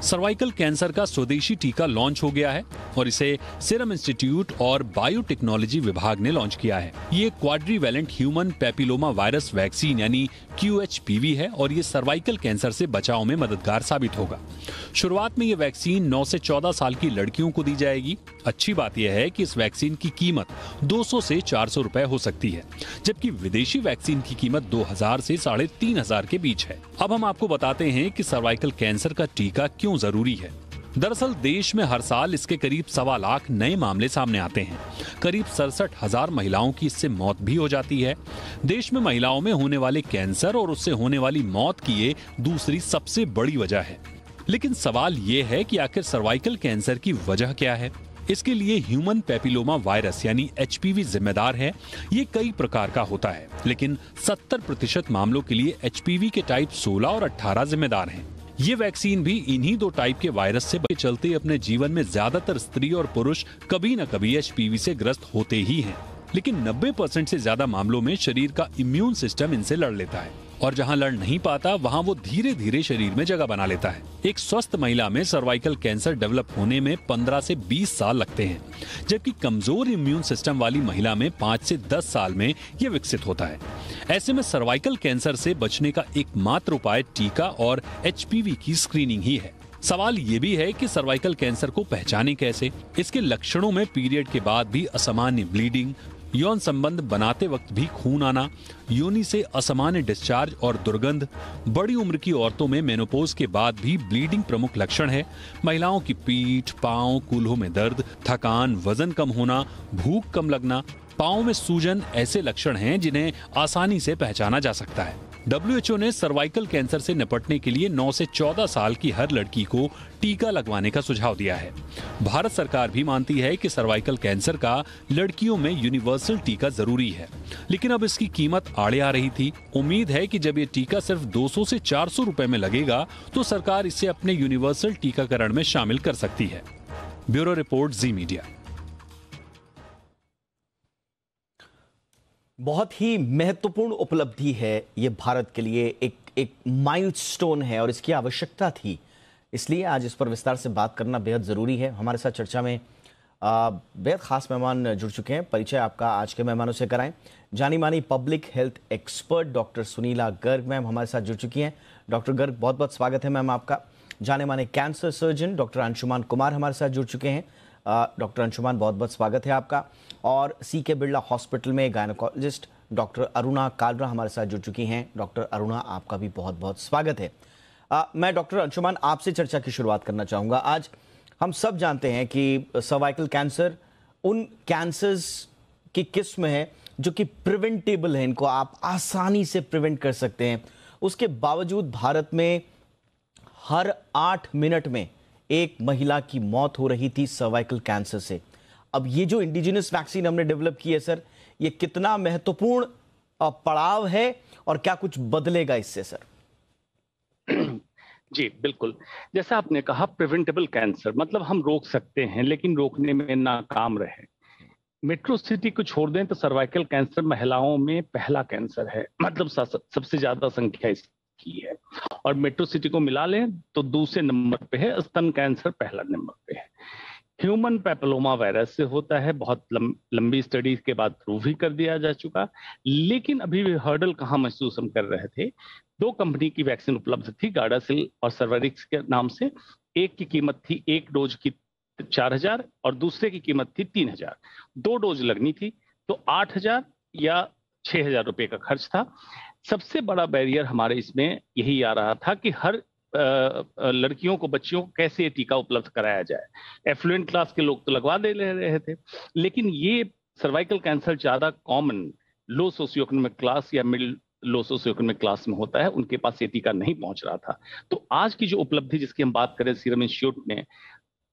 Cervical cancer का स्वदेशी टीका लॉन्च हो गया है और इसे सीरम इंस्टीट्यूट और बायोटेक्नोलॉजी विभाग ने लॉन्च किया है। ये क्वाड्रीवैलेंट ह्यूमन पैपिलोमा वायरस वैक्सीन यानी QHPV है और ये सर्वाइकल कैंसर से बचाव में मददगार साबित होगा। शुरुआत में ये वैक्सीन 9 से 14 साल की लड़कियों को दी जाएगी। अच्छी बात यह है कि इस वैक्सीन की कीमत 200 से 400 रुपए हो सकती है, जबकि विदेशी वैक्सीन की कीमत 2000 से 3500 के बीच है। अब हम आपको बताते हैं कि सर्वाइकल कैंसर का टीका क्यों जरूरी है। दरअसल देश में हर साल इसके करीब 1.25 लाख नए मामले सामने आते हैं। करीब 67,000 महिलाओं की इससे मौत भी हो जाती है। देश में महिलाओं में होने वाले कैंसर और उससे होने वाली मौत की ये दूसरी सबसे बड़ी वजह है। लेकिन सवाल ये है कि आखिर सर्वाइकल कैंसर की वजह क्या है। इसके लिए ह्यूमन पैपिलोमा वायरस यानी HPV जिम्मेदार है। ये कई प्रकार का होता है, लेकिन 70% मामलों के लिए HPV के टाइप 16 और 18 जिम्मेदार हैं। ये वैक्सीन भी इन्हीं 2 टाइप के वायरस से बचे चलते अपने जीवन में ज्यादातर स्त्री और पुरुष कभी न कभी HPV से ग्रस्त होते ही हैं। लेकिन 90% से ज्यादा मामलों में शरीर का इम्यून सिस्टम इनसे लड़ लेता है और जहां लड़ नहीं पाता वहां वो धीरे धीरे शरीर में जगह बना लेता है। एक स्वस्थ महिला में सर्वाइकल कैंसर डेवलप होने में 15 से 20 साल लगते हैं, जबकि कमजोर इम्यून सिस्टम वाली महिला में 5 से 10 साल में ये विकसित होता है। ऐसे में सर्वाइकल कैंसर से बचने का एकमात्र उपाय टीका और HPV की स्क्रीनिंग ही है। सवाल ये भी है कि सर्वाइकल कैंसर को पहचाने कैसे। इसके लक्षणों में पीरियड के बाद भी असामान्य ब्लीडिंग, यौन संबंध बनाते वक्त भी खून आना, योनि से असामान्य डिस्चार्ज और दुर्गंध, बड़ी उम्र की औरतों में मेनोपॉज के बाद भी ब्लीडिंग प्रमुख लक्षण है। महिलाओं की पीठ, पांव, कूल्हों में दर्द, थकान, वजन कम होना, भूख कम लगना, पांव में सूजन ऐसे लक्षण हैं जिन्हें आसानी से पहचाना जा सकता है। WHO ने सर्वाइकल कैंसर से निपटने के लिए 9 से 14 साल की हर लड़की को टीका लगवाने का सुझाव दिया है। भारत सरकार भी मानती है कि सर्वाइकल कैंसर का लड़कियों में यूनिवर्सल टीका जरूरी है, लेकिन अब इसकी कीमत आड़े आ रही थी। उम्मीद है कि जब ये टीका सिर्फ 200 से 400 रुपए में लगेगा तो सरकार इसे अपने यूनिवर्सल टीकाकरण में शामिल कर सकती है। ब्यूरो रिपोर्ट, जी मीडिया। बहुत ही महत्वपूर्ण उपलब्धि है ये भारत के लिए, एक माइलस्टोन है और इसकी आवश्यकता थी। इसलिए आज इस पर विस्तार से बात करना बेहद ज़रूरी है। हमारे साथ चर्चा में बेहद खास मेहमान जुड़ चुके हैं। परिचय आपका आज के मेहमानों से कराएं। जानी मानी public health expert doctor Sunila Garg ma'am हमारे साथ जुड़ चुकी हैं। डॉक्टर गर्ग, बहुत बहुत स्वागत है मैम आपका। जाने माने cancer surgeon doctor Anshuman Kumar हमारे साथ जुड़ चुके हैं। डॉक्टर अंशुमान, बहुत बहुत स्वागत है आपका। और CK बिरला हॉस्पिटल में गायनोकोलॉजिस्ट डॉक्टर अरुणा कालरा हमारे साथ जुड़ चुकी हैं। डॉक्टर अरुणा, आपका भी बहुत बहुत स्वागत है। मैं डॉक्टर अंशुमान आपसे चर्चा की शुरुआत करना चाहूँगा। आज हम सब जानते हैं कि सर्वाइकल कैंसर उन कैंसर्स की किस्म है जो कि प्रिवेंटेबल है, इनको आप आसानी से प्रिवेंट कर सकते हैं। उसके बावजूद भारत में हर 8 मिनट में एक महिला की मौत हो रही थी सर्वाइकल कैंसर से। अब ये जो इंडिजिनस वैक्सीन हमने डेवलप की है सर, ये कितना महत्वपूर्ण पड़ाव है और क्या कुछ बदलेगा इससे सर? जी बिल्कुल, जैसा आपने कहा प्रिवेंटेबल कैंसर मतलब हम रोक सकते हैं, लेकिन रोकने में नाकाम रहे। मेट्रो सिटी को छोड़ दें तो सर्वाइकल कैंसर महिलाओं में पहला कैंसर है, मतलब सबसे ज्यादा संख्या इसकी है। और मेट्रो सिटी को मिला लें तो दूसरे नंबर पे है, स्तन कैंसर पहला नंबर पे है। ह्यूमन पैपिलोमा वायरस से होता है, बहुत लंबी स्टडी के बाद प्रूव भी कर दिया जा चुका। लेकिन अभी भी हर्डल कहाँ महसूस हम कर रहे थे। 2 कंपनी की वैक्सीन उपलब्ध थी, गार्डासिल और सर्वरिक्स के नाम से। एक की कीमत थी 1 डोज की 4000 और दूसरे की कीमत थी 3000। 2 डोज लगनी थी तो 8000 या 6000 रुपए का खर्च था। सबसे बड़ा बैरियर हमारे इसमें यही आ रहा था कि हर लड़कियों को, बच्चियों को कैसे ये टीका उपलब्ध कराया जाए। एफ्लुएंट क्लास के लोग तो लगवा दे रहे थे, लेकिन ये सर्वाइकल कैंसर ज्यादा कॉमन लो सोशियो इकोनॉमिक क्लास या मिडिल लो सोशियो इकोनॉमिक क्लास में होता है, उनके पास ये टीका नहीं पहुंच रहा था। तो आज की जो उपलब्धि जिसकी हम बात करें, सीरम इंस्टीट्यूट ने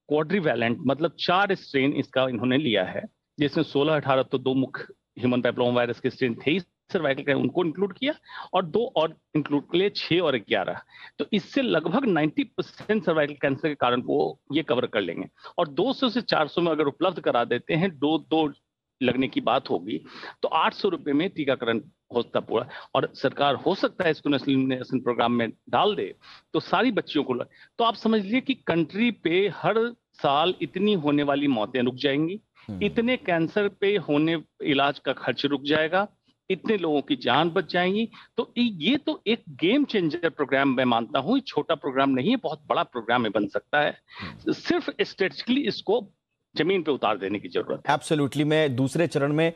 क्वाड्रीवैलेंट मतलब 4 स्ट्रेन इसका इन्होंने लिया है, जिसमें 16-18 तो 2 मुख्य ह्यूमन पैपिलोमा वायरस के स्ट्रेन थे सर्वाइकल का, उनको इंक्लूड किया और 2 और इंक्लूड के लिए 6 और 11। तो इससे लगभग 90% सर्वाइकल कैंसर के कारण वो ये कवर कर लेंगे। और 200 से 400 में अगर उपलब्ध करा देते हैं, 2 लगने की बात होगी, तो 800 रुपए में टीकाकरण होता पूरा, और सरकार हो सकता है इसको नेशनल प्रोग्राम में डाल दे तो सारी बच्चियों को तो आप समझ लीजिए कि कंट्री पे हर साल इतनी होने वाली मौतें रुक जाएंगी, इतने कैंसर पे होने इलाज का खर्च रुक जाएगा, इतने लोगों की जान बच जाएंगी। तो ये तो एक गेम चेंजर प्रोग्राम मैं मानता हूं, छोटा प्रोग्राम नहीं है, बहुत बड़ा प्रोग्राम में बन सकता है। सिर्फ स्ट्रेटेजिकली इसको जमीन पे उतार देने की जरूरत है। एब्सोल्युटली। मैं दूसरे चरण में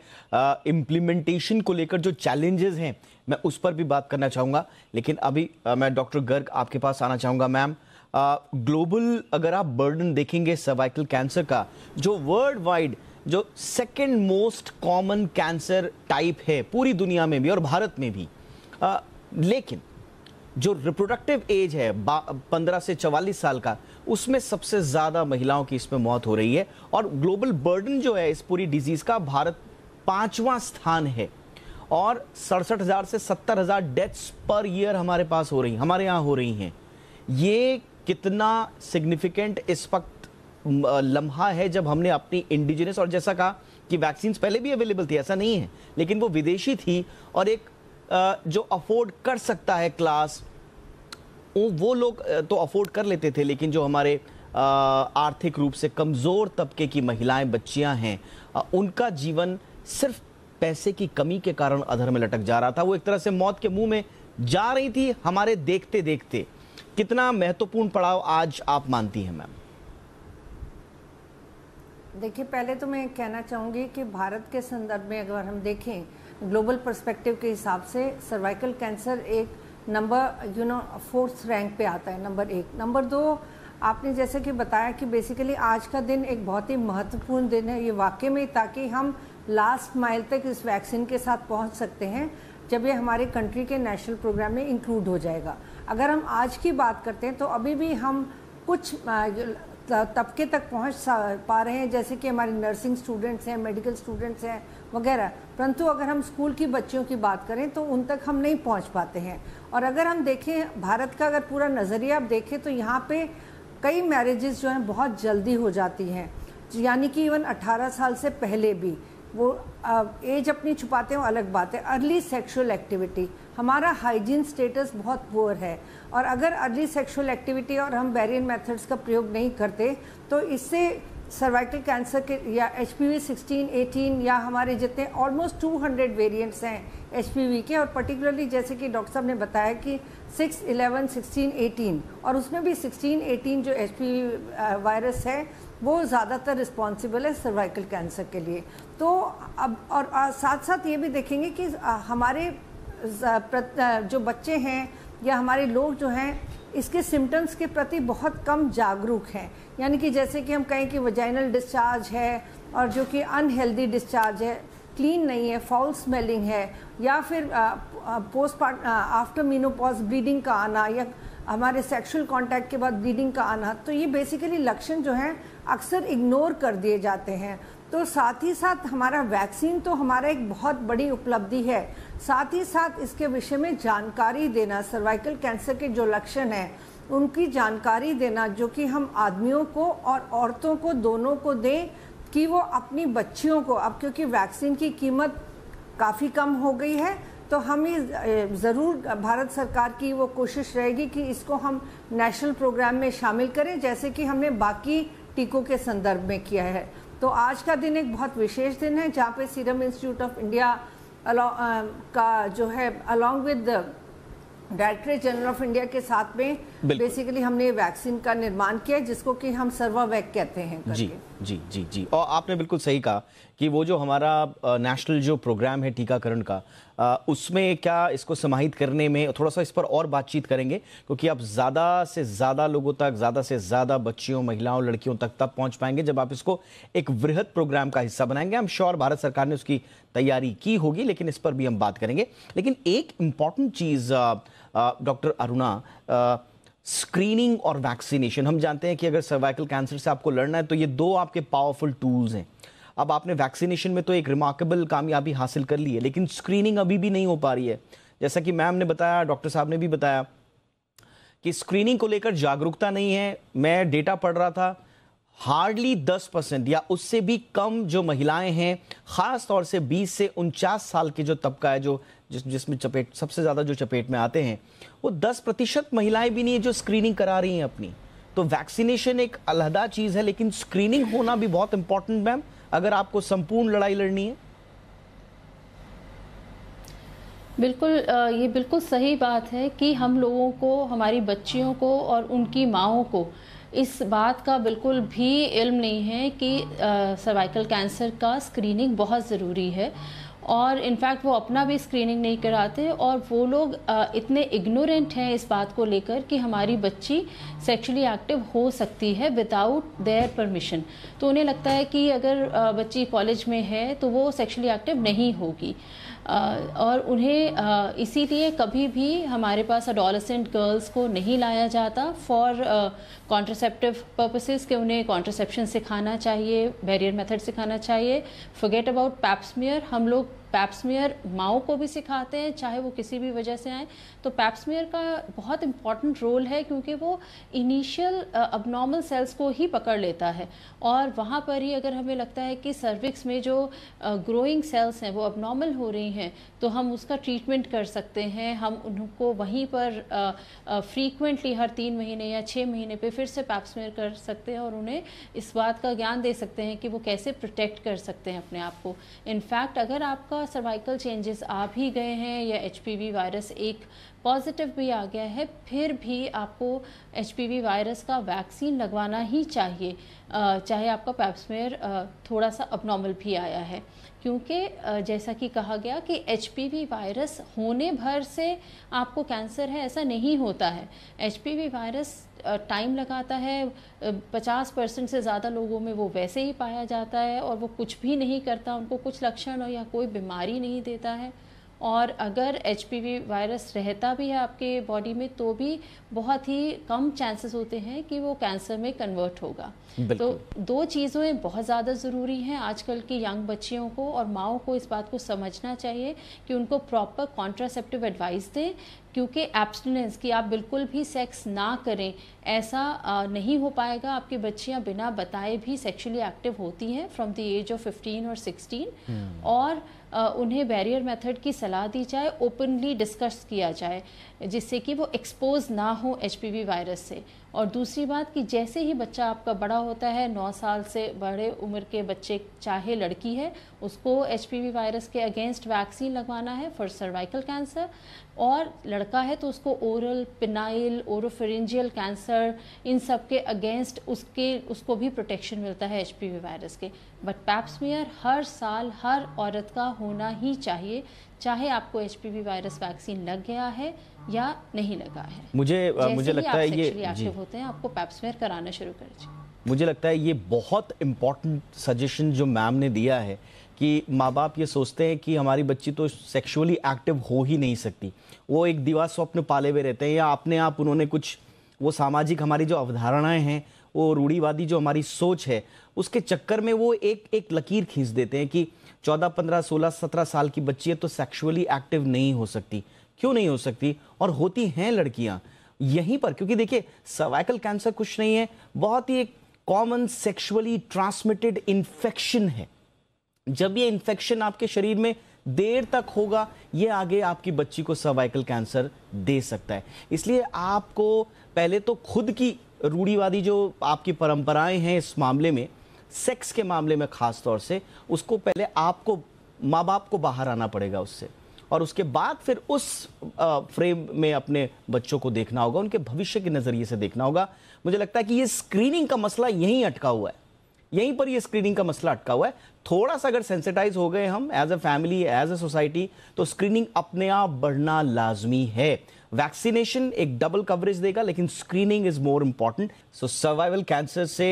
इम्प्लीमेंटेशन को लेकर जो चैलेंजेस हैं मैं उस पर भी बात करना चाहूंगा, लेकिन अभी मैं डॉक्टर गर्ग आपके पास आना चाहूंगा। मैम, ग्लोबल अगर आप बर्डन देखेंगे सर्वाइकल कैंसर का, जो वर्ल्ड वाइड जो second most common cancer type है पूरी दुनिया में भी और भारत में भी, लेकिन जो रिप्रोडक्टिव एज है 15 से 44 साल का, उसमें सबसे ज्यादा महिलाओं की इसमें मौत हो रही है। और ग्लोबल बर्डन जो है इस पूरी डिजीज का, भारत 5वां स्थान है और 67,000 से 70,000 डेथ्स पर ईयर हमारे पास हो रही, हमारे यहाँ हो रही हैं। ये कितना सिग्निफिकेंट इस वक्त लम्हा है जब हमने अपनी इंडिजिनस, और जैसा कहा कि वैक्सीन पहले भी अवेलेबल थी, ऐसा नहीं है, लेकिन वो विदेशी थी और एक जो अफोर्ड कर सकता है क्लास, वो लोग तो अफोर्ड कर लेते थे, लेकिन जो हमारे आर्थिक रूप से कमज़ोर तबके की महिलाएं, बच्चियां हैं, उनका जीवन सिर्फ पैसे की कमी के कारण अधर में लटक जा रहा था। वो एक तरह से मौत के मुंह में जा रही थी हमारे देखते देखते। कितना महत्वपूर्ण पड़ाव आज आप मानती हैं मैम? देखिए, पहले तो मैं कहना चाहूँगी कि भारत के संदर्भ में अगर हम देखें ग्लोबल पर्सपेक्टिव के हिसाब से, सर्वाइकल कैंसर एक नंबर 4th रैंक पे आता है, नंबर 1। नंबर 2, आपने जैसे कि बताया कि बेसिकली आज का दिन एक बहुत ही महत्वपूर्ण दिन है ये वाकई में, ताकि हम लास्ट माइल तक इस वैक्सीन के साथ पहुंच सकते हैं जब ये हमारे कंट्री के नेशनल प्रोग्राम में इंक्लूड हो जाएगा। अगर हम आज की बात करते हैं तो अभी भी हम कुछ तबके तक पहुंच पा रहे हैं, जैसे कि हमारे नर्सिंग स्टूडेंट्स हैं, मेडिकल स्टूडेंट्स हैं वगैरह, परंतु अगर हम स्कूल की बच्चियों की बात करें तो उन तक हम नहीं पहुंच पाते हैं। और अगर हम देखें भारत का अगर पूरा नज़रिया आप देखें तो यहाँ पे कई मैरिजेस जो हैं बहुत जल्दी हो जाती हैं, यानी कि इवन 18 साल से पहले भी। वो एज अपनी छुपाते हैं, अलग बात है। अर्ली सेक्सुअल एक्टिविटी, हमारा हाइजीन स्टेटस बहुत पुअर है, और अगर अर्ली सेक्सुअल एक्टिविटी और हम बैरियर मेथड्स का प्रयोग नहीं करते तो इससे सर्वाइकल कैंसर के या HPV 16, 18 या हमारे जितने ऑलमोस्ट 200 वेरिएंट्स हैं HPV के, और पर्टिकुलरली जैसे कि डॉक्टर साहब ने बताया कि 6, 11, 16, 18, और उसमें भी 16, 18 जो HPV वायरस है वो ज़्यादातर रिस्पॉन्सिबल है सर्वाइकल कैंसर के लिए। तो अब और साथ साथ ये भी देखेंगे कि हमारे जो बच्चे हैं या हमारे लोग जो हैं इसके सिम्टम्स के प्रति बहुत कम जागरूक हैं, यानी कि जैसे कि हम कहें कि वजाइनल डिस्चार्ज है और जो कि अनहेल्दी डिस्चार्ज है, क्लीन नहीं है, फाउल स्मेलिंग है, या फिर आफ्टर मीनोपॉज ब्लीडिंग का आना, या हमारे सेक्सुअल कांटेक्ट के बाद ब्लीडिंग का आना, तो ये बेसिकली लक्षण जो हैं अक्सर इग्नोर कर दिए जाते हैं। तो साथ ही साथ हमारा वैक्सीन तो हमारा एक बहुत बड़ी उपलब्धि है, साथ ही साथ इसके विषय में जानकारी देना, सर्वाइकल कैंसर के जो लक्षण हैं उनकी जानकारी देना, जो कि हम आदमियों को और औरतों को दोनों को दें कि वो अपनी बच्चियों को, अब क्योंकि वैक्सीन की कीमत काफ़ी कम हो गई है तो हमें ज़रूर भारत सरकार की वो कोशिश रहेगी कि इसको हम नेशनल प्रोग्राम में शामिल करें, जैसे कि हमने बाकी टीकों के संदर्भ में किया है। तो आज का दिन एक बहुत विशेष दिन है जहाँ पे सीरम इंस्टीट्यूट ऑफ इंडिया का जो है along with directorate general of India के साथ में बेसिकली हमने वैक्सीन का निर्माण किया है, जिसको कि हम सर्वावैक कहते हैं। जी जी जी जी। और आपने बिल्कुल सही कहा कि वो जो हमारा नेशनल जो प्रोग्राम है टीकाकरण का, उसमें क्या इसको समाहित करने में थोड़ा सा इस पर और बातचीत करेंगे, क्योंकि आप ज़्यादा से ज़्यादा लोगों तक, ज़्यादा से ज़्यादा बच्चियों, महिलाओं, लड़कियों तक तब पहुंच पाएंगे जब आप इसको एक वृहद प्रोग्राम का हिस्सा बनाएंगे। आई एम श्योर भारत सरकार ने उसकी तैयारी की होगी, लेकिन इस पर भी हम बात करेंगे। लेकिन एक इम्पॉर्टेंट चीज़ डॉक्टर अरुणा, स्क्रीनिंग और वैक्सीनेशन, हम जानते हैं कि अगर सर्वाइकल कैंसर से आपको लड़ना है तो ये दो आपके पावरफुल टूल्स हैं। अब आपने वैक्सीनेशन में तो एक रिमार्केबल कामयाबी हासिल कर ली है, लेकिन स्क्रीनिंग अभी भी नहीं हो पा रही है। जैसा कि मैम ने बताया, डॉक्टर साहब ने भी बताया कि स्क्रीनिंग को लेकर जागरूकता नहीं है। मैं डेटा पढ़ रहा था, हार्डली 10% या उससे भी कम जो महिलाएं हैं, खास तौर से 20 से 49 साल के जो तबका है, जो जिसमें चपेट सबसे ज़्यादा जो चपेट में आते हैं, वो 10% महिलाएं भी नहीं है जो स्क्रीनिंग करा रही हैं अपनी। तो वैक्सीनेशन एक अलहदा चीज़ है, लेकिन स्क्रीनिंग होना भी बहुत इंपॉर्टेंट मैम, अगर आपको संपूर्ण लड़ाई लड़नी है। बिल्कुल, ये बिल्कुल सही बात है कि हम लोगों को, हमारी बच्चियों को और उनकी माँओं को इस बात का बिल्कुल भी इल्म नहीं है कि सर्वाइकल कैंसर का स्क्रीनिंग बहुत ज़रूरी है, और इनफैक्ट वो अपना भी स्क्रीनिंग नहीं कराते, और वो लोग इतने इग्नोरेंट हैं इस बात को लेकर कि हमारी बच्ची सेक्सुअली एक्टिव हो सकती है विदाउट देयर परमिशन। तो उन्हें लगता है कि अगर बच्ची कॉलेज में है तो वो सेक्सुअली एक्टिव नहीं होगी, और उन्हें इसीलिए कभी भी हमारे पास एडोलेसेंट गर्ल्स को नहीं लाया जाता फॉर कॉन्ट्रासेप्टिव पर्पसेस, कि उन्हें कॉन्ट्रासेप्शन सिखाना चाहिए, बैरियर मेथड सिखाना चाहिए। फॉरगेट अबाउट पैप स्मीयर, हम लोग पैप स्मीयर माओ को भी सिखाते हैं चाहे वो किसी भी वजह से आए। तो पैप स्मीयर का बहुत इंपॉर्टेंट रोल है, क्योंकि वो इनिशियल अबनॉर्मल सेल्स को ही पकड़ लेता है, और वहाँ पर ही अगर हमें लगता है कि सर्विक्स में जो ग्रोइंग सेल्स हैं वो अबनॉर्मल हो रही हैं, तो हम उसका ट्रीटमेंट कर सकते हैं। हम उनको वहीं पर फ्रीक्वेंटली हर 3 महीने या 6 महीने पे फिर से पैप स्मीयर कर सकते हैं, और उन्हें इस बात का ज्ञान दे सकते हैं कि वो कैसे प्रोटेक्ट कर सकते हैं अपने आप को। इनफैक्ट अगर आपका सर्वाइकल चेंजेस आ भी गए हैं या HPV वायरस एक पॉजिटिव भी आ गया है, फिर भी आपको HPV वायरस का वैक्सीन लगवाना ही चाहिए, चाहे आपका पैप स्मीयर थोड़ा सा अबनॉर्मल भी आया है। क्योंकि जैसा कि कहा गया कि HPV वायरस होने भर से आपको कैंसर है, ऐसा नहीं होता है। HPV वायरस टाइम लगाता है, 50% से ज़्यादा लोगों में वो वैसे ही पाया जाता है, और वो कुछ भी नहीं करता, उनको कुछ लक्षण या कोई बीमारी नहीं देता है। और अगर HPV वायरस रहता भी है आपके बॉडी में, तो भी बहुत ही कम चांसेस होते हैं कि वो कैंसर में कन्वर्ट होगा। तो 2 चीज़ें बहुत ज़्यादा ज़रूरी हैं आजकल की यंग बच्चियों को और माओं को इस बात को समझना चाहिए कि उनको प्रॉपर कॉन्ट्रासेप्टिव एडवाइस दें, क्योंकि एब्स्टिनेंस कि आप बिल्कुल भी सेक्स ना करें, ऐसा नहीं हो पाएगा। आपकी बच्चियां बिना बताए भी सेक्सुअली एक्टिव होती हैं फ्रॉम द एज ऑफ 15 और 16, और उन्हें बैरियर मेथड की सलाह दी जाए, ओपनली डिस्कस किया जाए, जिससे कि वो एक्सपोज ना हो HPV वायरस से। और दूसरी बात कि जैसे ही बच्चा आपका बड़ा होता है, 9 साल से बड़े उम्र के बच्चे, चाहे लड़की है, उसको HPV वायरस के अगेंस्ट वैक्सीन लगवाना है फॉर सर्वाइकल कैंसर, और लड़का है तो उसको ओरल, पिनाइल, ओरोफेरेंजियल कैंसर, इन सब के अगेंस्ट उसको भी प्रोटेक्शन मिलता है HPV वायरस के। बट पैप स्मीयर हर साल हर औरत का होना ही चाहिए, चाहे आपको HPV वायरस वैक्सीन लग गया है या नहीं लगा है। मुझे लगता है ये एक्टिव होते हैं, आपको पैप स्मीयर कराना शुरू कर दीजिए। मुझे लगता है ये बहुत इम्पॉर्टेंट सजेशन जो मैम ने दिया है कि माँ बाप ये सोचते हैं कि हमारी बच्ची तो सेक्सुअली एक्टिव हो ही नहीं सकती, वो एक दीवा स्वप्न पाले हुए रहते हैं, या अपने आप उन्होंने कुछ वो सामाजिक हमारी जो अवधारणाएं हैं, वो रूढ़िवादी जो हमारी सोच है, उसके चक्कर में वो एक लकीर खींच देते हैं कि 14, 15, 16, 17 साल की बच्ची है तो सेक्सुअली एक्टिव नहीं हो सकती। क्यों नहीं हो सकती? और होती हैं लड़कियां यहीं पर, क्योंकि देखिए सर्वाइकल कैंसर कुछ नहीं है, बहुत ही एक कॉमन सेक्सुअली ट्रांसमिटेड इन्फेक्शन है। जब ये इन्फेक्शन आपके शरीर में देर तक होगा, ये आगे आपकी बच्ची को सर्वाइकल कैंसर दे सकता है। इसलिए आपको पहले तो खुद की रूढ़िवादी जो आपकी परंपराएं हैं इस मामले में, सेक्स के मामले में खास तौर से, उसको पहले आपको, माँ बाप को बाहर आना पड़ेगा उससे, और उसके बाद फिर उस फ्रेम में अपने बच्चों को देखना होगा, उनके भविष्य के नज़रिए से देखना होगा। मुझे लगता है कि ये स्क्रीनिंग का मसला यहीं अटका हुआ है, यहीं पर ये स्क्रीनिंग का मसला अटका हुआ है। थोड़ा सा अगर सेंसिटाइज हो गए हम as a family, as a society, तो स्क्रीनिंग अपने आप बढ़ना लाजमी है। वैक्सीनेशन एक डबल कवरेज देगा, लेकिन screening is more important. So survival cancer से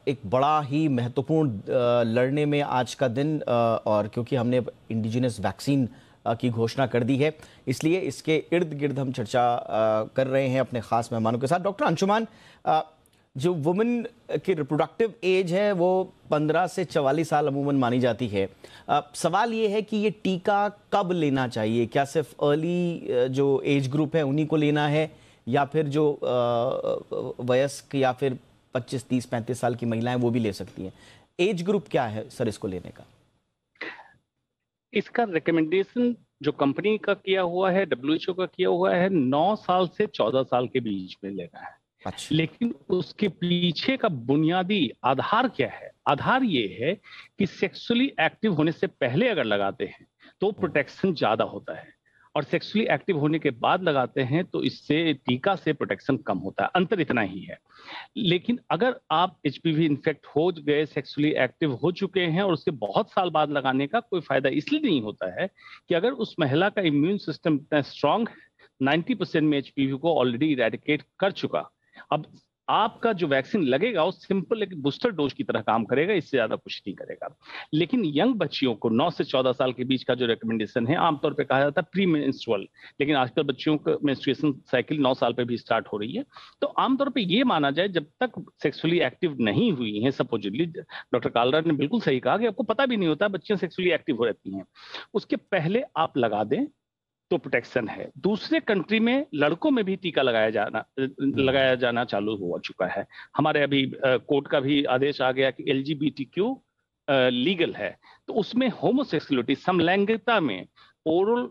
एक बड़ा ही महत्वपूर्ण लड़ने में आज का दिन, और क्योंकि हमने इंडिजिनस वैक्सीन की घोषणा कर दी है, इसलिए इसके इर्द गिर्द हम चर्चा कर रहे हैं अपने खास मेहमानों के साथ। डॉक्टर अंशुमान, जो वुमेन की रिप्रोडक्टिव एज है वो 15 से 44 साल अमूमन मानी जाती है। सवाल ये है कि ये टीका कब लेना चाहिए? क्या सिर्फ अर्ली जो एज ग्रुप है उन्हीं को लेना है, या फिर जो वयस्क या फिर 25, 30, 35 साल की महिलाएं वो भी ले सकती हैं। एज ग्रुप क्या है सर इसको लेने का? इसका रिकमेंडेशन जो कंपनी का किया हुआ है, WHO का किया हुआ है, 9 साल से 14 साल के बीच में लेना है। अच्छा। लेकिन उसके पीछे का बुनियादी आधार क्या है? आधार ये है कि सेक्सुअली एक्टिव होने से पहले अगर लगाते हैं तो प्रोटेक्शन ज्यादा होता है, और सेक्सुअली एक्टिव होने के बाद लगाते हैं तो इससे टीका से प्रोटेक्शन कम होता है। अंतर इतना ही है। लेकिन अगर आप HPV इन्फेक्ट हो गए, सेक्सुअली एक्टिव हो चुके हैं और उसके बहुत साल बाद लगाने का कोई फायदा इसलिए नहीं होता है कि अगर उस महिला का इम्यून सिस्टम इतना स्ट्रांग 90% में HPV को ऑलरेडी इरेडिकेट कर चुका, अब आपका जो वैक्सीन लगेगा वो सिंपल एक बूस्टर डोज की तरह काम करेगा, इससे ज्यादा कुछ नहीं करेगा। लेकिन यंग बच्चियों को 9 से 14 साल के बीच का जो रिकमेंडेशन है, आमतौर पे कहा जाता है प्री मेंस्ट्रुअल, लेकिन आजकल बच्चियों का मेंस्ट्रुएशन साइकिल 9 साल पे भी स्टार्ट हो रही है। तो आमतौर पे ये माना जाए जब तक सेक्सुअली एक्टिव नहीं हुई है, सपोजिटली डॉक्टर कालरा ने बिल्कुल सही कहा कि आपको पता भी नहीं होता बच्चियां सेक्सुअली एक्टिव हो रहती हैं, उसके पहले आप लगा दें तो प्रोटेक्शन है। दूसरे कंट्री में लड़कों में भी टीका लगाया जाना चालू हो चुका है। हमारे अभी कोर्ट का भी आदेश आ गया कि LGBTQ लीगल है, तो उसमें होमोसेक्सुअलिटी, समलैंगिकता में ओरल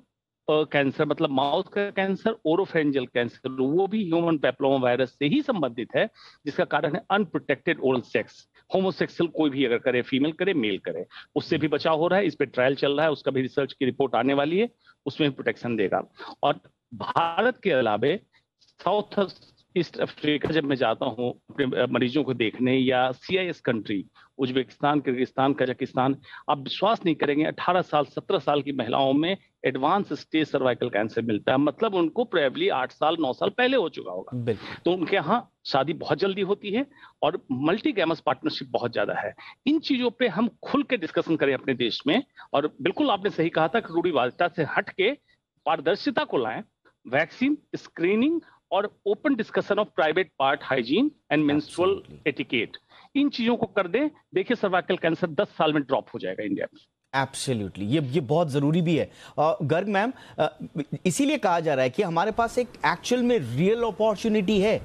कैंसर मतलब माउथ का कैंसर, ओरोफेरेंजियल कैंसर, वो भी ह्यूमन पैपिलोमा वायरस से ही संबंधित है, जिसका कारण है अनप्रोटेक्टेड ओरल सेक्स। होमोसेक्सुअल कोई भी अगर करे, फीमेल करे, मेल करे, उससे भी बचाव हो रहा है। इस पे ट्रायल चल रहा है, उसका भी रिसर्च की रिपोर्ट आने वाली है, उसमें भी प्रोटेक्शन देगा। और भारत के अलावे साउथ ईस्ट अफ्रीका जब मैं जाता हूँ अपने मरीजों को देखने, या CIS country, Uzbekistan, Kyrgyzstan, Kazakhstan, आप विश्वास नहीं करेंगे 18 साल 17 साल की महिलाओं में एडवांस स्टेज सर्वाइकल कैंसर मिलता है। मतलब उनको प्रोबेबली 8 साल 9 साल पहले हो चुका होगा। तो उनके यहाँ शादी बहुत जल्दी होती है और मल्टीगैमस पार्टनरशिप बहुत ज्यादा है। इन चीजों पे हम खुल के डिस्कशन करें अपने देश में, और बिल्कुल आपने सही कहा था कि रूढ़िवादिता से हट के पारदर्शिता को लाएं। वैक्सीन, स्क्रीनिंग और open discussion of private part hygiene and menstrual etiquette, इन चीजों को कर दें, देखिए सर्वाइकल कैंसर 10 साल में ड्रॉप हो जाएगा इंडिया में। एब्सोल्युटली, ये बहुत जरूरी भी है। गर्ग मैम, इसीलिए कहा जा रहा है कि हमारे पास एक एक्चुअल में रियल अपॉर्चुनिटी है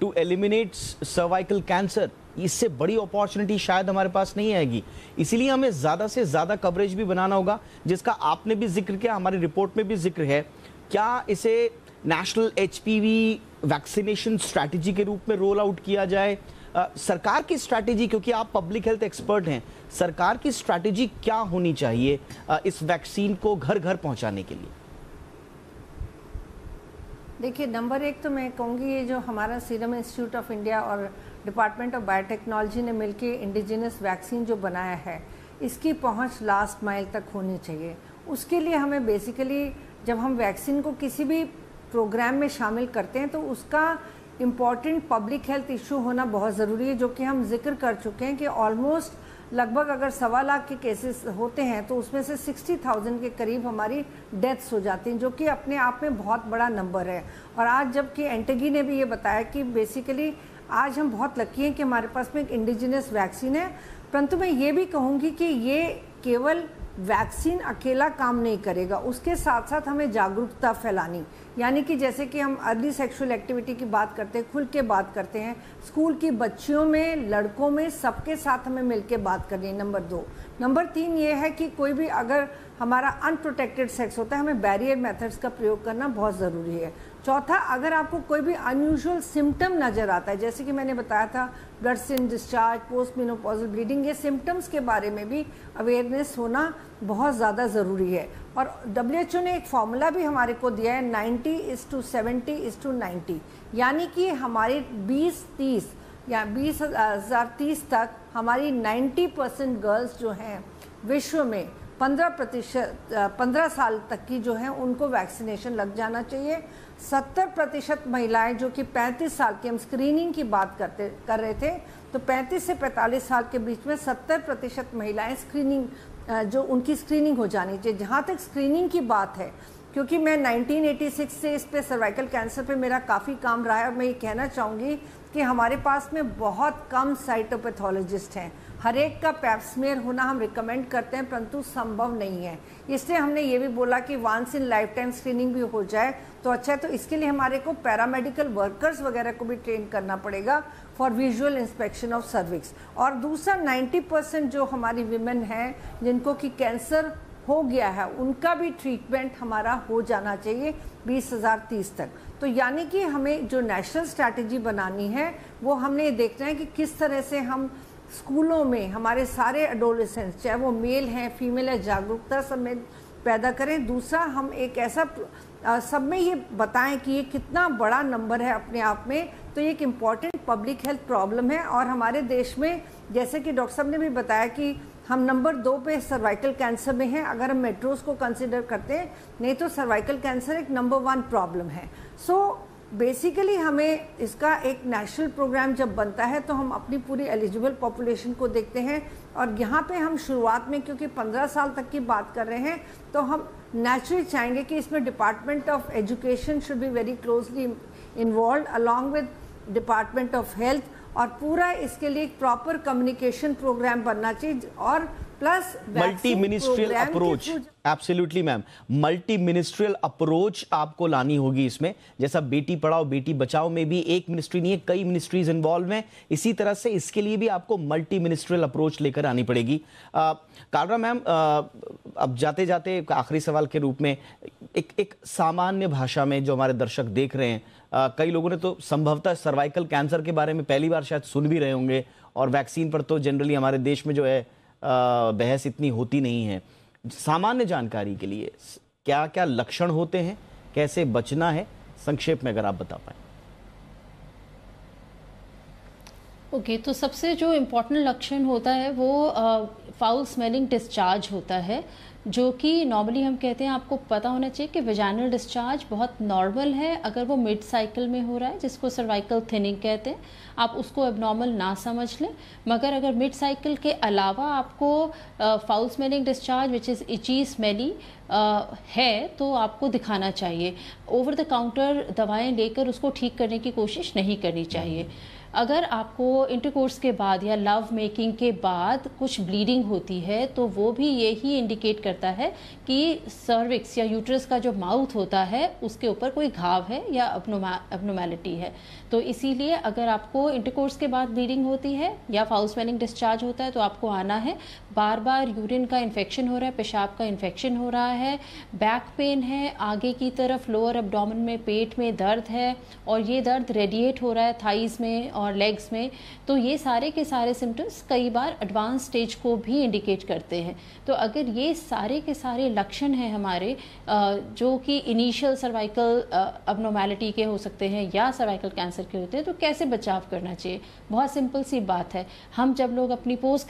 टू एलिमिनेट सर्वाइकल कैंसर। इससे बड़ी अपॉर्चुनिटी शायद हमारे पास नहीं आएगी, इसीलिए हमें ज्यादा से ज्यादा कवरेज भी बनाना होगा, जिसका आपने भी जिक्र किया, हमारी रिपोर्ट में भी जिक्र है। क्या इसे नेशनल HPV वैक्सीनेशन स्ट्रैटेजी के रूप में रोल आउट किया जाए? सरकार की स्ट्रैटेजी, क्योंकि आप पब्लिक हेल्थ एक्सपर्ट हैं, सरकार की स्ट्रैटेजी क्या होनी चाहिए इस वैक्सीन को घर घर पहुंचाने के लिए? देखिए, नंबर 1 तो मैं कहूँगी ये जो हमारा सीरम इंस्टीट्यूट ऑफ इंडिया और डिपार्टमेंट ऑफ बायोटेक्नोलॉजी ने मिलकर इंडिजिनस वैक्सीन जो बनाया है, इसकी पहुँच लास्ट माइल तक होनी चाहिए। उसके लिए हमें बेसिकली जब हम वैक्सीन को किसी भी प्रोग्राम में शामिल करते हैं तो उसका इम्पॉर्टेंट पब्लिक हेल्थ इशू होना बहुत ज़रूरी है, जो कि हम जिक्र कर चुके हैं कि ऑलमोस्ट लगभग अगर 1.25 लाख के केसेस होते हैं तो उसमें से 60,000 के करीब हमारी डेथ्स हो जाती हैं, जो कि अपने आप में बहुत बड़ा नंबर है। और आज जबकि एंटेगी ने भी ये बताया कि बेसिकली आज हम बहुत लकी हैं कि हमारे पास में एक इंडिजिनस वैक्सीन है, परंतु मैं ये भी कहूँगी कि ये केवल वैक्सीन अकेला काम नहीं करेगा, उसके साथ साथ हमें जागरूकता फैलानी, यानी कि जैसे कि हम अर्ली सेक्सुअल एक्टिविटी की बात करते हैं, खुल के बात करते हैं, स्कूल की बच्चियों में, लड़कों में, सबके साथ हमें मिलके बात करनी है, नंबर 2। नंबर 3 ये है कि कोई भी अगर हमारा अनप्रोटेक्टेड सेक्स होता है, हमें बैरियर मेथड्स का प्रयोग करना बहुत ज़रूरी है। चौथा, अगर आपको कोई भी अनयूजुअल सिम्टम नज़र आता है, जैसे कि मैंने बताया था blood stain discharge, post menopausal bleeding, ये सिम्टम्स के बारे में भी अवेयरनेस होना बहुत ज़्यादा ज़रूरी है। और WHO ने एक फॉर्मूला भी हमारे को दिया है 90:70:90, यानी कि हमारी 2030 या 2030 तक हमारी 90% गर्ल्स जो हैं विश्व में 15 साल तक की जो हैं उनको वैक्सीनेशन लग जाना चाहिए। 70% महिलाएं जो कि 35 साल की, हम स्क्रीनिंग की बात कर रहे थे, तो 35 से 45 साल के बीच में 70% महिलाएं स्क्रीनिंग जो उनकी स्क्रीनिंग हो जानी चाहिए। जहाँ तक स्क्रीनिंग की बात है, क्योंकि मैं 1986 से इस पे सर्वाइकल कैंसर पे मेरा काफ़ी काम रहा है, और मैं ये कहना चाहूँगी कि हमारे पास में बहुत कम साइटोपैथोलॉजिस्ट हैं, हर एक का पैप स्मीयर होना हम रिकमेंड करते हैं, परंतु संभव नहीं है। इसलिए हमने ये भी बोला कि once in lifetime screening भी हो जाए तो अच्छा है। तो इसके लिए हमारे को पैरामेडिकल वर्कर्स वगैरह को भी ट्रेन करना पड़ेगा for visual inspection of cervix. और दूसरा 90% जो हमारी विमेन हैं जिनको कि कैंसर हो गया है, उनका भी ट्रीटमेंट हमारा हो जाना चाहिए 2030 तक। तो यानी कि हमें जो नेशनल स्ट्रैटेजी बनानी है वो हमने ये देखना है कि किस तरह से हम स्कूलों में हमारे सारे एडोलेसेंट्स, चाहे वो मेल हैं फीमेल है, जागरूकता सब में पैदा करें। दूसरा, हम एक ऐसा सब में ये बताएं कि ये कितना बड़ा नंबर है अपने आप में, तो ये एक इम्पॉर्टेंट पब्लिक हेल्थ प्रॉब्लम है। और हमारे देश में जैसे कि डॉक्टर साहब ने भी बताया कि हम नंबर 2 पे सर्वाइकल कैंसर में हैं, अगर हम मेट्रोज को कंसिडर करते हैं, नहीं तो सर्वाइकल कैंसर एक नंबर 1 प्रॉब्लम है। सो बेसिकली हमें इसका एक नेशनल प्रोग्राम जब बनता है तो हम अपनी पूरी एलिजिबल पॉपुलेशन को देखते हैं। और यहाँ पे हम शुरुआत में क्योंकि 15 साल तक की बात कर रहे हैं, तो हम नेचुरली चाहेंगे कि इसमें department of education should be very closely involve along with department of health, और पूरा इसके लिए एक प्रॉपर कम्युनिकेशन प्रोग्राम बनना चाहिए और plus multi ministerial approach. Absolutely ma'am, multi ministerial approach आपको लानी होगी इसमें। जैसा बेटी पढ़ाओ बेटी बचाओ में भी एक मिनिस्ट्री नहीं है, कई मिनिस्ट्रीज इन्वॉल्व हैं, इसी तरह से इसके लिए भी आपको मल्टी मिनिस्ट्रियल अप्रोच लेकर आनी पड़ेगी। कालरा मैम, अब जाते जाते आखिरी सवाल के रूप में एक सामान्य भाषा में जो हमारे दर्शक देख रहे हैं, कई लोगों ने तो संभवतः सर्वाइकल कैंसर के बारे में पहली बार शायद सुन भी रहे होंगे, और वैक्सीन पर तो जनरली हमारे देश में जो है बहस इतनी होती नहीं है। सामान्य जानकारी के लिए क्या क्या लक्षण होते हैं, कैसे बचना है, संक्षेप में अगर आप बता पाएं। ओके, तो सबसे जो इम्पोर्टेंट लक्षण होता है वो फाउल स्मेलिंग डिस्चार्ज होता है, जो कि नॉर्मली हम कहते हैं, आपको पता होना चाहिए कि वेजाइनल डिस्चार्ज बहुत नॉर्मल है अगर वो मिड साइकिल में हो रहा है, जिसको सर्वाइकल थिनिंग कहते हैं। आप उसको एबनॉर्मल ना समझ लें, मगर अगर मिड साइकिल के अलावा आपको foul smelling discharge which is itchy smelly है, तो आपको दिखाना चाहिए। ओवर द काउंटर दवाएं लेकर उसको ठीक करने की कोशिश नहीं करनी चाहिए। अगर आपको इंटरकोर्स के बाद या लव मेकिंग के बाद कुछ ब्लीडिंग होती है, तो वो भी यही इंडिकेट करता है कि सर्विक्स या यूट्रस का जो माउथ होता है उसके ऊपर कोई घाव है या अबनॉर्मैलिटी है। तो इसीलिए अगर आपको इंटरकोर्स के बाद ब्लीडिंग होती है या फाउल स्मेलिंग डिस्चार्ज होता है, तो आपको आना है। बार बार यूरिन का इन्फेक्शन हो रहा है, पेशाब का इन्फेक्शन हो रहा है, बैक पेन है, आगे की तरफ लोअर एब्डोमेन में पेट में दर्द है, और ये दर्द रेडिएट हो रहा है थाइज में और लेग्स में, तो ये सारे के सारे सिम्टम्स कई बार एडवांस स्टेज को भी इंडिकेट करते हैं। तो अगर ये सारे के सारे लक्षण हैं हमारे, जो कि इनिशियल सर्वाइकल अबनॉर्मैलिटी के हो सकते हैं या सर्वाइकल कैंसर के होते हैं, तो कैसे बचाव करना चाहिए? बहुत सिंपल सी बात है। हम जब लोग अपनी पोस्ट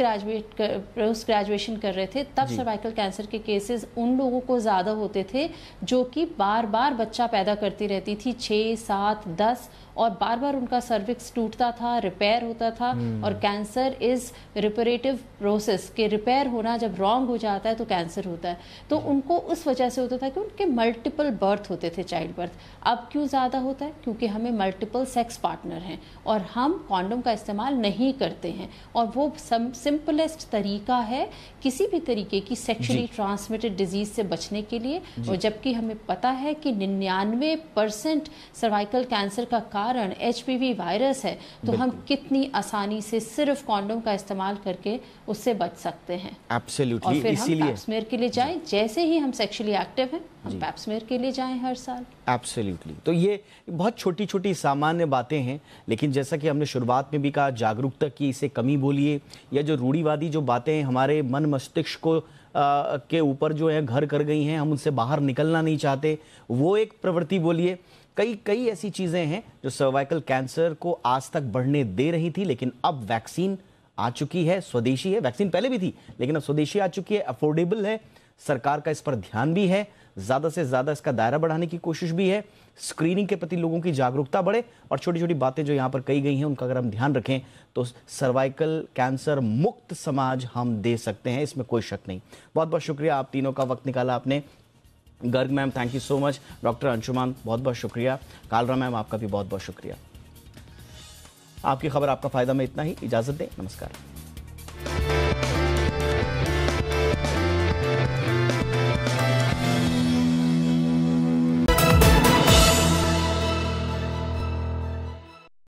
ग्रेजुएशन कर रहे थे, तब सर्वाइकल कैंसर के केसेस उन लोगों को ज़्यादा होते थे जो कि बार बार बच्चा पैदा करती रहती थी, 6, 7, 10, और बार बार उनका सर्विक्स टूटता था, रिपेयर होता था। और कैंसर इज रिपेरेटिव प्रोसेस, के रिपेयर होना जब रॉन्ग हो जाता है तो कैंसर होता है। तो उनको उस वजह से होता था कि उनके मल्टीपल बर्थ होते थे, चाइल्ड बर्थ। अब क्यों ज़्यादा होता है? क्योंकि हमें मल्टीपल सेक्स पार्टनर हैं और हम कॉन्डोम का इस्तेमाल नहीं करते हैं, और वो सिंपलेस्ट तरीका है किसी भी तरीके की सेक्शुअली ट्रांसमिटेड डिजीज से बचने के लिए। और जबकि हमें पता है कि 99% सर्वाइकल कैंसर का कारण HPV वायरस है, तो हम कितनी आसानी से सिर्फ कॉन्डोम का इस्तेमाल करके उससे बच सकते हैं। एब्सोल्युटली। और फिर हम पैप स्मीयर के लिए जाएं, जैसे ही हम सेक्सुअली एक्टिव हैं हम पैप स्मीयर के लिए जाएं हर साल। एब्सोल्युटली। तो ये बहुत छोटी छोटी सामान्य बातें हैं, लेकिन जैसा कि हमने शुरुआत में भी कहा, जागरूकता की इसे कमी बोलिए, या जो रूढ़िवादी जो बातें हमारे मन मस्तिष्क को के ऊपर जो है घर कर गई हैं, हम उनसे बाहर निकलना नहीं चाहते, वो एक प्रवृत्ति बोलिए। कई ऐसी चीजें हैं जो सर्वाइकल कैंसर को आज तक बढ़ने दे रही थी, लेकिन अब वैक्सीन आ चुकी है, स्वदेशी है। वैक्सीन पहले भी थी, लेकिन अब स्वदेशी आ चुकी है, अफोर्डेबल है। सरकार का इस पर ध्यान भी है, ज्यादा से ज्यादा इसका दायरा बढ़ाने की कोशिश भी है, स्क्रीनिंग के प्रति लोगों की जागरूकता बढ़े, और छोटी छोटी बातें जो यहाँ पर कही गई हैं उनका अगर हम ध्यान रखें तो सर्वाइकल कैंसर मुक्त समाज हम दे सकते हैं, इसमें कोई शक नहीं। बहुत बहुत शुक्रिया, आप तीनों का वक्त निकाला आपने। Garg ma'am, thank you so much. Doctor Anshuman, बहुत बहुत शुक्रिया। कालरा मैम, आपका भी बहुत बहुत शुक्रिया। आपकी खबर आपका फायदा में इतना ही। इजाजत दें, नमस्कार।